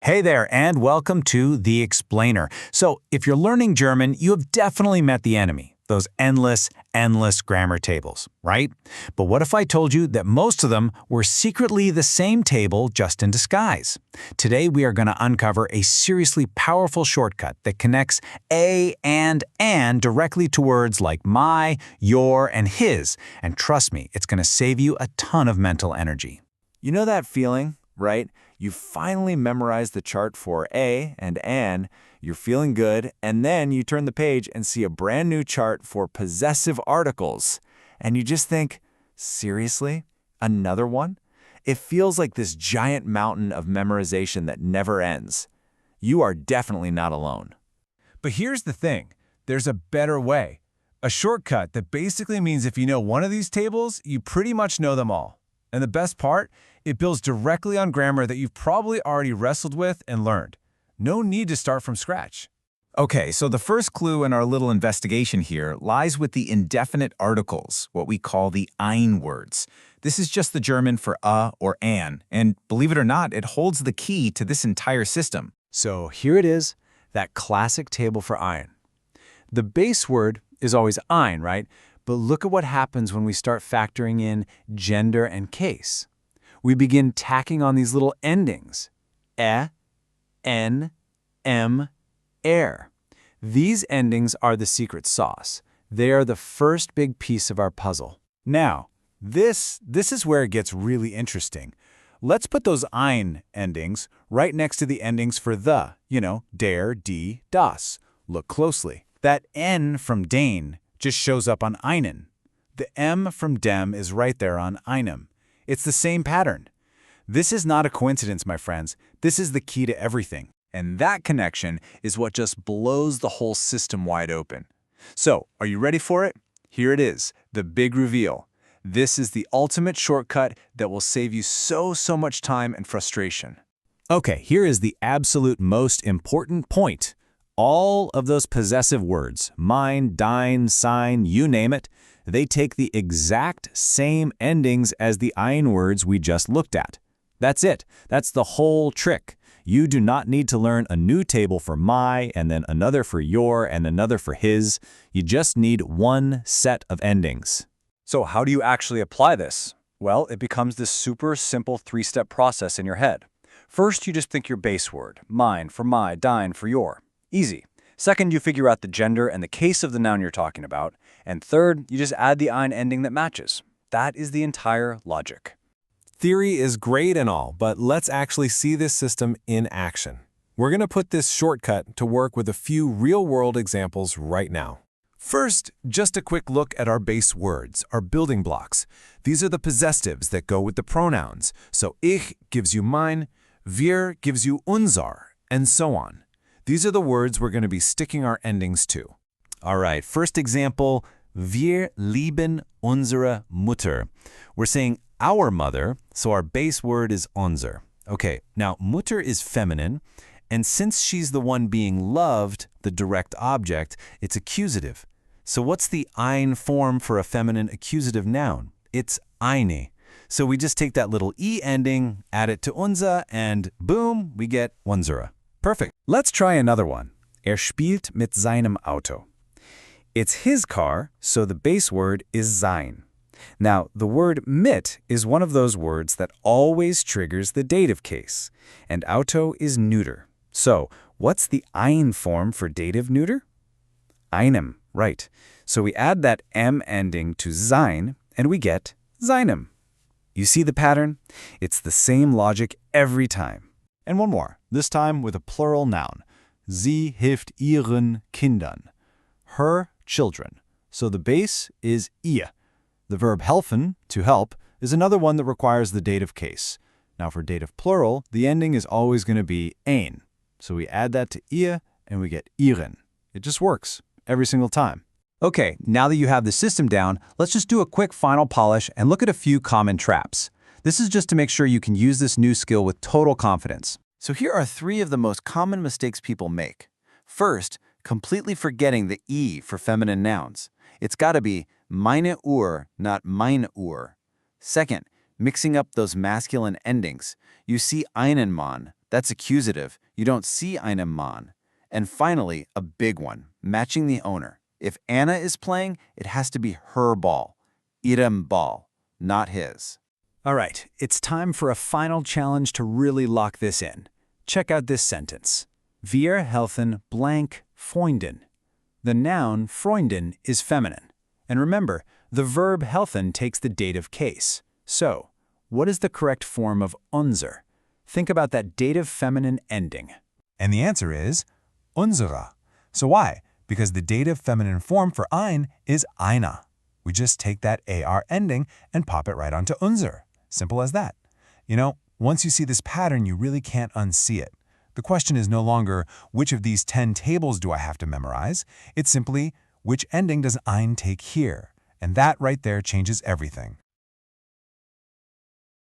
Hey there, and welcome to The Explainer. So, if you're learning German, you have definitely met the enemy, those endless grammar tables, right? But what if I told you that most of them were secretly the same table, just in disguise? Today, we are going to uncover a seriously powerful shortcut that connects a and an directly to words like my, your, and his. And trust me, it's going to save you a ton of mental energy. You know that feeling, right? You finally memorized the chart for a and an, you're feeling good, and then you turn the page and see a brand new chart for possessive articles. And you just think, seriously? Another one? It feels like this giant mountain of memorization that never ends. You are definitely not alone. But here's the thing, there's a better way. A shortcut that basically means if you know one of these tables, you pretty much know them all. And the best part, it builds directly on grammar that you've probably already wrestled with and learned. No need to start from scratch. Okay, so the first clue in our little investigation here lies with the indefinite articles, what we call the ein words. This is just the German for a or an, and believe it or not, it holds the key to this entire system. So here it is, that classic table for ein. The base word is always ein, right? But look at what happens when we start factoring in gender and case. We begin tacking on these little endings. En, em, er. These endings are the secret sauce. They are the first big piece of our puzzle. Now, this is where it gets really interesting. Let's put those ein endings right next to the endings for the, der, die, das. Look closely. That n from dein just shows up on einen. The m from dem is right there on einem. It's the same pattern. This is not a coincidence, my friends. This is the key to everything. And that connection is what just blows the whole system wide open. So, are you ready for it? Here it is, the big reveal. This is the ultimate shortcut that will save you so much time and frustration. Okay, here is the absolute most important point. All of those possessive words, mein, dein, sein, you name it, they take the exact same endings as the ein words we just looked at. That's it. That's the whole trick. You do not need to learn a new table for my, and then another for your, and another for his. You just need one set of endings. So how do you actually apply this? Well, it becomes this super simple three-step process in your head. First, you just think your base word, mein for my, dein for your. Easy. Second, you figure out the gender and the case of the noun you're talking about. And third, you just add the ein ending that matches. That is the entire logic. Theory is great and all, but let's actually see this system in action. We're going to put this shortcut to work with a few real-world examples right now. First, just a quick look at our base words, our building blocks. These are the possessives that go with the pronouns. So ich gives you mein, wir gives you unser, and so on. These are the words we're going to be sticking our endings to. All right, first example, wir lieben unsere Mutter. We're saying our mother, so our base word is unser. Okay, now Mutter is feminine, and since she's the one being loved, the direct object, it's accusative. So what's the ein form for a feminine accusative noun? It's eine. So we just take that little e ending, add it to unser, and boom, we get unserer. Perfect. Let's try another one. Spielt mit seinem Auto. It's his car, so the base word is sein. Now, the word mit is one of those words that always triggers the dative case, and Auto is neuter. So, what's the ein form for dative neuter? Einem, right. So we add that m ending to sein, and we get seinem. You see the pattern? It's the same logic every time. And one more, this time with a plural noun. Sie hilft ihren Kindern. Her children. So the base is ihr. The verb helfen, to help, is another one that requires the dative case. Now for dative plural, the ending is always going to be ein. So we add that to ihr, and we get ihren. It just works, every single time. Okay, now that you have the system down, let's just do a quick final polish and look at a few common traps. This is just to make sure you can use this new skill with total confidence. So here are 3 of the most common mistakes people make. First, completely forgetting the e for feminine nouns. It's got to be meine Uhr, not mein Uhr. Second, mixing up those masculine endings. You see einen Mann, That's accusative. You don't see einem Mann. And finally, a big one, matching the owner. If Anna is playing, it has to be her ball. Ihrem Ball, not his. All right, it's time for a final challenge to really lock this in. Check out this sentence. Wir helfen blank Freundin. The noun Freundin is feminine. And remember, the verb helfen takes the dative case. So, what is the correct form of unser? Think about that dative feminine ending. And the answer is unserer. So why? Because the dative feminine form for ein is eine. We just take that AR ending and pop it right onto unser. Simple as that. You know, once you see this pattern, you really can't unsee it. The question is no longer, which of these 10 tables do I have to memorize? It's simply, which ending does ein take here? And that right there changes everything.